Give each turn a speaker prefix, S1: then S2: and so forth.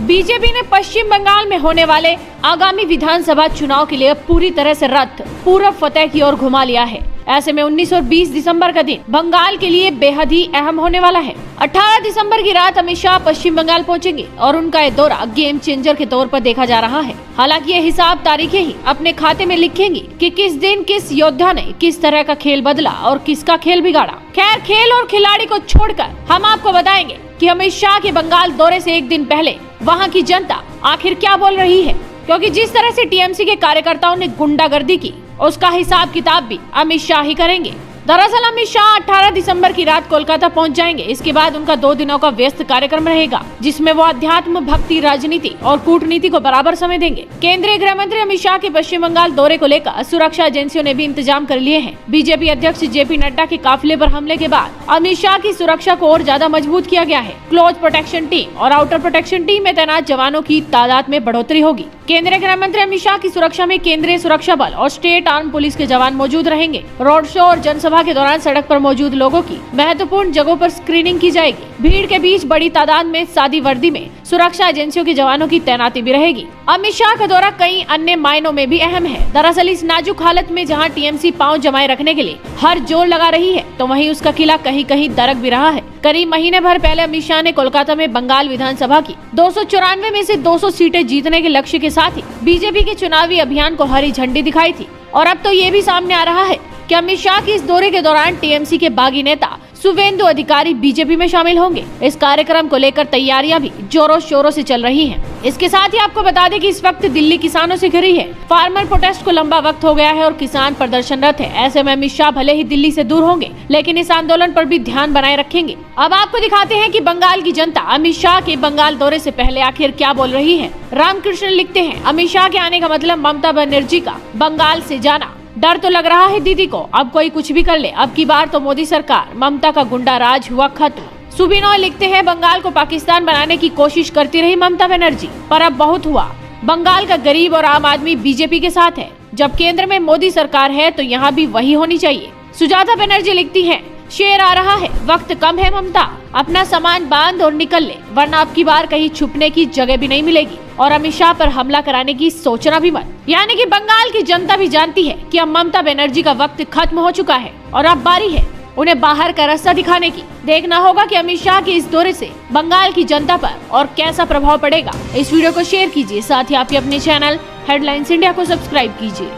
S1: BJP ने पश्चिम बंगाल में होने वाले आगामी विधानसभा चुनाव के लिए पूरी तरह से रथ पूरब फतेह की ओर घुमा लिया है। ऐसे में 19 और 20 दिसंबर का दिन बंगाल के लिए बेहद ही अहम होने वाला है। 18 दिसंबर की रात अमित शाह पश्चिम बंगाल पहुंचेंगे और उनका ये दौरा गेम चेंजर के तौर पर देखा जा रहा है। हालांकि ये हिसाब तारीखें ही अपने खाते में लिखेंगी कि किस दिन किस योद्धा ने किस तरह का खेल बदला और किसका खेल बिगाड़ा। खैर, खेल और खिलाड़ी को छोड़कर हम आपको बताएंगे कि अमित शाह के बंगाल दौरे से एक दिन पहले वहां की जनता आखिर क्या बोल रही है, क्योंकि जिस तरह से टीएमसी के कार्यकर्ताओं ने गुंडागर्दी की उसका हिसाब किताब भी अमित शाह ही करेंगे। दरअसल अमित शाह 18 दिसंबर की रात कोलकाता पहुंच जाएंगे। इसके बाद उनका 2 दिनों का व्यस्त कार्यक्रम रहेगा, जिसमें वो अध्यात्म, भक्ति, राजनीति और कूटनीति को बराबर समय देंगे। केंद्रीय गृह मंत्री अमित शाह के पश्चिम बंगाल दौरे को लेकर सुरक्षा एजेंसियों ने भी इंतजाम कर लिए हैं। बीजेपी अध्यक्ष जेपी नड्डा के काफिले पर हमले के बाद अमित शाह की सुरक्षा को और ज्यादा मजबूत किया गया है। क्लोज प्रोटेक्शन टीम और आउटर प्रोटेक्शन टीम में तैनात जवानों की तादाद में बढ़ोतरी होगी। केंद्रीय गृह मंत्री अमित शाह की सुरक्षा में केंद्रीय सुरक्षा बल और स्टेट आर्म पुलिस के जवान मौजूद रहेंगे। रोड शो और जनसभा के दौरान सड़क पर मौजूद लोगों की महत्वपूर्ण जगहों पर स्क्रीनिंग की जाएगी। भीड़ के बीच बड़ी तादाद में सादी वर्दी में सुरक्षा एजेंसियों के जवानों की तैनाती भी रहेगी। अमित शाह का दौरा कई अन्य मायनों में भी अहम है। दरअसल इस नाजुक हालत में जहां टीएमसी पांव जमाए रखने के लिए हर जोर लगा रही है, तो वहीं उसका किला कहीं कहीं दरक भी रहा है। करीब महीने भर पहले अमित शाह ने कोलकाता में बंगाल विधानसभा की 294 में से 200 सीटें जीतने के लक्ष्य के साथ ही बीजेपी के चुनावी अभियान को हरी झंडी दिखाई थी। और अब तो ये भी सामने आ रहा है कि अमित शाह के इस दौरे के दौरान टीएमसी के बागी नेता शुवेंदु अधिकारी बीजेपी में शामिल होंगे। इस कार्यक्रम को लेकर तैयारियां भी जोरों शोरों से चल रही हैं। इसके साथ ही आपको बता दें कि इस वक्त दिल्ली किसानों से घिरी है। फार्मर प्रोटेस्ट को लंबा वक्त हो गया है और किसान प्रदर्शनरत है। ऐसे में अमित शाह भले ही दिल्ली से दूर होंगे, लेकिन इस आंदोलन पर भी ध्यान बनाए रखेंगे। अब आपको दिखाते हैं कि बंगाल की जनता अमित शाह के बंगाल दौरे से पहले आखिर क्या बोल रही है। रामकृष्ण लिखते हैं, अमित शाह के आने का मतलब ममता बनर्जी का बंगाल से जाना। डर तो लग रहा है दीदी को, अब कोई कुछ भी कर ले, अब की बार तो मोदी सरकार, ममता का गुंडा राज हुआ खत्म। सुबिनोय लिखते हैं, बंगाल को पाकिस्तान बनाने की कोशिश करती रही ममता बनर्जी, पर अब बहुत हुआ। बंगाल का गरीब और आम आदमी बीजेपी के साथ है। जब केंद्र में मोदी सरकार है तो यहाँ भी वही होनी चाहिए। सुजाता बनर्जी लिखती है, शेर आ रहा है, वक्त कम है ममता, अपना सामान बांध और निकल ले, वरना अब की बार कहीं छुपने की जगह भी नहीं मिलेगी। और अमित शाह पर हमला कराने की सोचना भी मत। यानी कि बंगाल की जनता भी जानती है कि अब ममता बनर्जी का वक्त खत्म हो चुका है और अब बारी है उन्हें बाहर का रास्ता दिखाने की। देखना होगा कि अमित शाह के इस दौरे से बंगाल की जनता पर और कैसा प्रभाव पड़ेगा। इस वीडियो को शेयर कीजिए, साथ ही आप अपने चैनल हेडलाइंस इंडिया को सब्सक्राइब कीजिए।